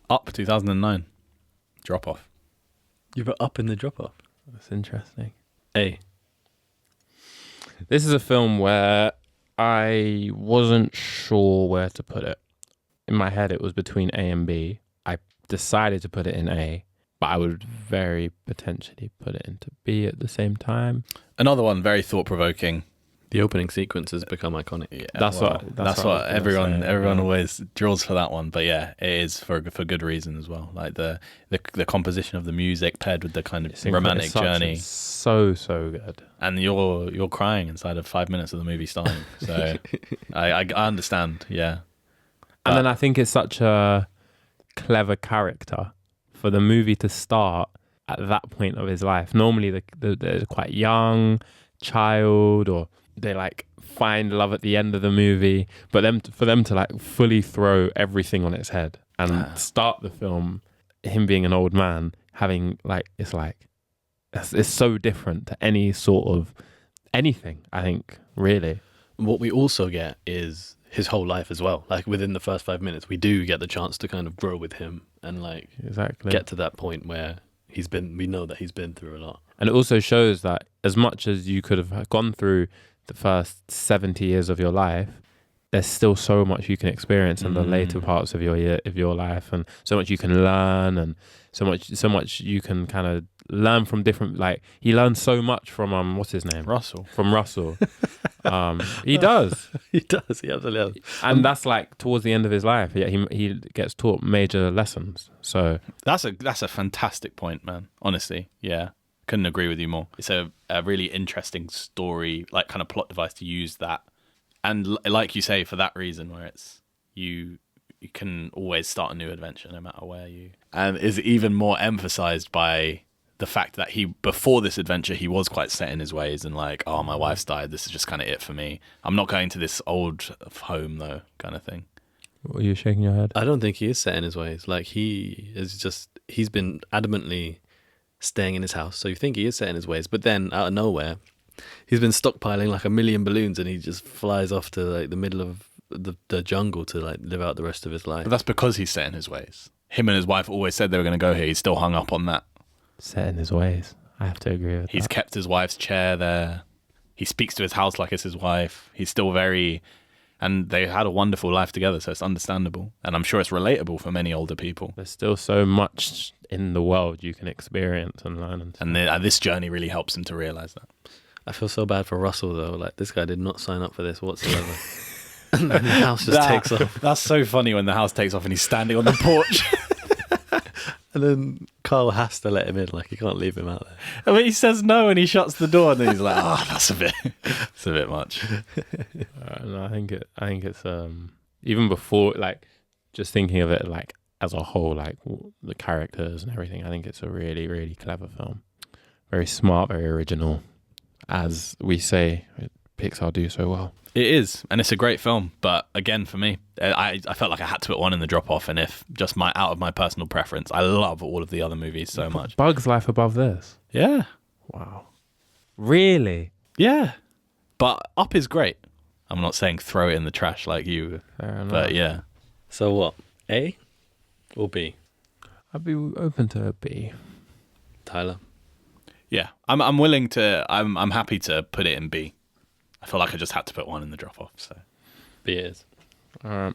Up 2009. Drop Off. You put Up in the Drop Off. That's interesting. A. This is a film where I wasn't sure where to put it. In my head, it was between A and B. I decided to put it in A, but I would very potentially put it into B at the same time. Another one, very thought-provoking. The opening sequence has become iconic. Yeah, That's what everyone always draws for that one. But yeah, it is for good reason as well. Like the composition of the music paired with the kind of romantic journey. It's so good. And you're crying inside of 5 minutes of the movie starting. So I understand. Yeah. And then I think it's such a clever character for the movie to start at that point of his life. Normally they're quite young, child, or they like find love at the end of the movie, but for them to like fully throw everything on its head and start the film, him being an old man, having like it's so different to any sort of anything, I think, really. What we also get is his whole life as well. Like within the first 5 minutes, we do get the chance to kind of grow with him and like get to that point where we know that he's been through a lot. And it also shows that as much as you could have gone through the first 70 years of your life, there's still so much you can experience in the later parts of your life, and so much you can learn, and so much you can kind of learn from different. Like he learns so much from what's his name, Russell. From Russell, he does. He does. He absolutely does. And that's like towards the end of his life. Yeah, he gets taught major lessons. So that's a fantastic point, man. Honestly, yeah. Couldn't agree with you more. It's a really interesting story, like kind of plot device to use that. And like you say, for that reason, where it's you can always start a new adventure no matter where you... And is even more emphasized by the fact that before this adventure, he was quite set in his ways and like, oh, my wife's died. This is just kind of it for me. I'm not going to this old home though, kind of thing. What are you shaking your head? I don't think he is set in his ways. Like he's been adamantly staying in his house, so you think he is set in his ways, but then out of nowhere he's been stockpiling like 1 million balloons and he just flies off to like the middle of the jungle to like live out the rest of his life. But that's because he's set in his ways. Him and his wife always said they were going to go here. He's still hung up on that. Set in his ways. I have to agree with He's that. kept his wife's chair there. He speaks to his house like it's his wife. He's still and they had a wonderful life together, so it's understandable. And I'm sure it's relatable for many older people. There's still so much in the world you can experience and learn. And this journey really helps him to realise that. I feel so bad for Russell, though. Like, this guy did not sign up for this whatsoever. And then the house just takes off. That's so funny when the house takes off and he's standing on the porch. And then Carl has to let him in. Like, he can't leave him out there. I mean, he says no and he shuts the door and then he's like, oh, that's a bit much. No, I think it's even before, like, just thinking of it like as a whole, like the characters and everything, I think it's a really, really clever film. Very smart, very original, as we say Pixar do so well. It is, and it's a great film. But again, for me, I felt like I had to put one in the drop off. And if just out of my personal preference, I love all of the other movies so much. Bug's Life above this? Yeah. Wow. Really? Yeah. But Up is great. I'm not saying throw it in the trash like you, but yeah. So what? A or B? I'd be open to a B. Tyler? Yeah, I'm willing to. I'm happy to put it in B. I feel like I just had to put one in the drop off. So B it is. All right.